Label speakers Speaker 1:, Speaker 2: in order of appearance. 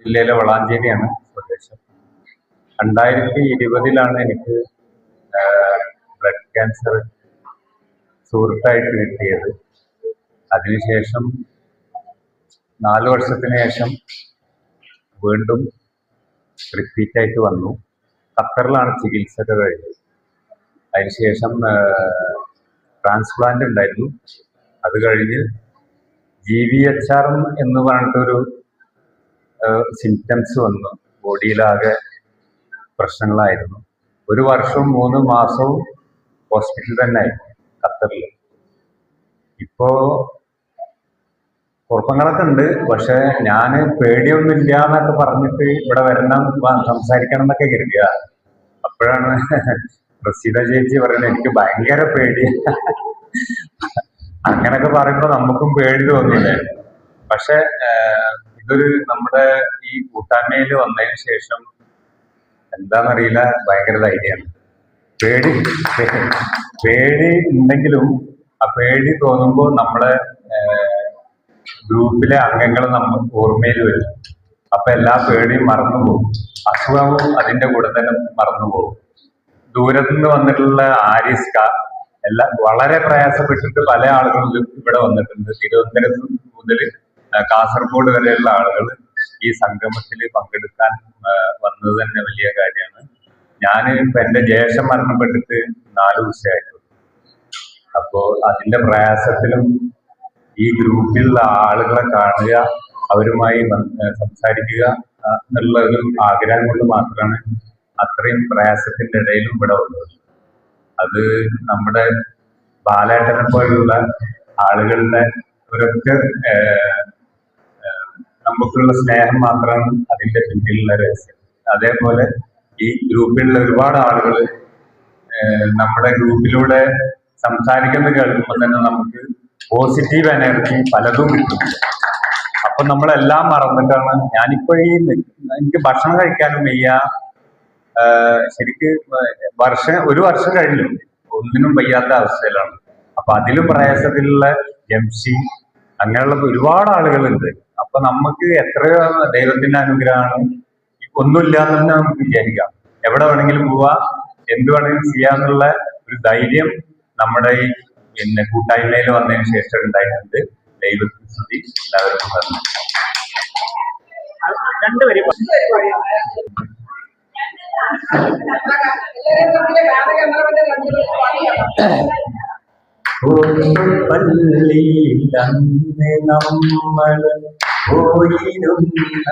Speaker 1: ജില്ലയിലെ വളാഞ്ചേരിയാണ് സ്വദേശം. 2020 എനിക്ക് ബ്ലഡ് ക്യാൻസർ സുഹൃത്തായിട്ട് കിട്ടിയത്. അതിനുശേഷം 4 വർഷത്തിന് ശേഷം വീണ്ടും റിപ്പീറ്റായിട്ട് വന്നു. ഖത്തറിലാണ് ചികിത്സ കഴിഞ്ഞത്. അതിനുശേഷം ട്രാൻസ്പ്ലാന്റ് ഉണ്ടായിരുന്നു. അത് കഴിഞ്ഞ് GVHR എന്ന് പറഞ്ഞിട്ടൊരു സിംറ്റംസ് വന്നു. ബോഡിയിലാകെ പ്രശ്നങ്ങളായിരുന്നു. 1 വർഷവും 3 മാസവും ഹോസ്പിറ്റലിൽ തന്നെ ആയിരുന്നു ഖത്തറിൽ. ഇപ്പോ കുഴപ്പങ്ങളൊക്കെ ഉണ്ട്. പക്ഷെ ഞാൻ പേടിയൊന്നുമില്ല എന്നൊക്കെ പറഞ്ഞിട്ട് ഇവിടെ വരണം, സംസാരിക്കണം എന്നൊക്കെ കരുതുക. അപ്പോഴാണ് പ്രസീത ചേച്ചി പറയുന്നത് എനിക്ക് ഭയങ്കര പേടി. അങ്ങനൊക്കെ പറയുമ്പോ നമുക്കും പേടി തോന്നില്ലേ. പക്ഷെ ഇതൊരു നമ്മുടെ ഈ കൂട്ടായ്മയിൽ വന്നതിന് ശേഷം എന്താണെന്നറിയില്ല, ഭയങ്കര ധൈര്യമാണ്. പേടി ഉണ്ടെങ്കിലും ആ പേടി തോന്നുമ്പോൾ നമ്മുടെ ഗ്രൂപ്പിലെ അംഗങ്ങൾ നമ്മൾ ഓർമ്മയിൽ വരും. അപ്പൊ എല്ലാ പേടിയും മറന്നുപോകും. അസുഖവും അതിന്റെ കൂടെ തന്നെ മറന്നുപോകും. ദൂരത്തു നിന്ന് വന്നിട്ടുള്ള ആരിസ്ക എല്ലാം വളരെ പ്രയാസപ്പെട്ടിട്ട് പല ആളുകളും ഇവിടെ വന്നിട്ടുണ്ട്. തിരുവനന്തപുരത്ത് മുതൽ കാസർഗോഡ് വരെയുള്ള ആളുകൾ ഈ സംഗമത്തിൽ പങ്കെടുക്കാൻ വന്നത് തന്നെ വലിയ കാര്യമാണ്. ഞാൻ ഇപ്പൊ എന്റെ ജ്യേഷ്ഠൻ മരണപ്പെട്ടിട്ട് 4 ദിവസമായിട്ടുള്ളൂ. അപ്പോ അതിന്റെ പ്രയാസത്തിലും ഈ ഗ്രൂപ്പിലുള്ള ആളുകളെ കാണുക, അവരുമായി സംസാരിക്കുക എന്നുള്ള ഒരു ആഗ്രഹം കൊണ്ട് മാത്രമാണ് അത്രയും പ്രയാസത്തിന്റെ ഇടയിലും ഇവിടെ വന്നത്. അത് നമ്മുടെ ബാലേട്ടനെ പോലുള്ള ആളുകളുടെ ഒരൊറ്റ നമുക്കുള്ള സ്നേഹം മാത്രമാണ് അതിന്റെ പിന്നിലുള്ള രഹസ്യം. അതേപോലെ ഈ ഗ്രൂപ്പിലുള്ള ഒരുപാട് ആളുകൾ നമ്മുടെ ഗ്രൂപ്പിലൂടെ സംസാരിക്കുന്നത് കേൾക്കുമ്പോൾ തന്നെ നമുക്ക് പോസിറ്റീവ് എനർജി പലതും കിട്ടും. അപ്പൊ നമ്മളെല്ലാം മറന്നിട്ടാണ് ഞാനിപ്പോ എനിക്ക് ഭക്ഷണം കഴിക്കാനും വയ്യ. ശരിക്ക് 1 വർഷം കഴിഞ്ഞു, ഒന്നിനും വയ്യാത്ത അവസ്ഥയിലാണ്. അപ്പൊ അതിലും പ്രയാസത്തിലുള്ള ജംഷി അങ്ങനെയുള്ള ഒരുപാട് ആളുകളുണ്ട്. അപ്പൊ നമുക്ക് എത്രയോ ദൈവത്തിന്റെ അനുഗ്രഹമാണ്. ഒന്നുമില്ലാന്ന് തന്നെ നമുക്ക് വിചാരിക്കാം. എവിടെ വേണമെങ്കിലും പോവാ, എന്ത് വേണമെങ്കിലും ചെയ്യാന്നുള്ള ഒരു ധൈര്യം നമ്മുടെ ഈ കൂട്ടായ്മയിൽ വന്നതിന് ശേഷം ഉണ്ടായിട്ടുണ്ട്. ദൈവത്തിന് സ്തുതി. എല്ലാവർക്കും പറഞ്ഞു. പള്ളിയിൽ അന്ന് നമ്മൾ പോയിരുന്ന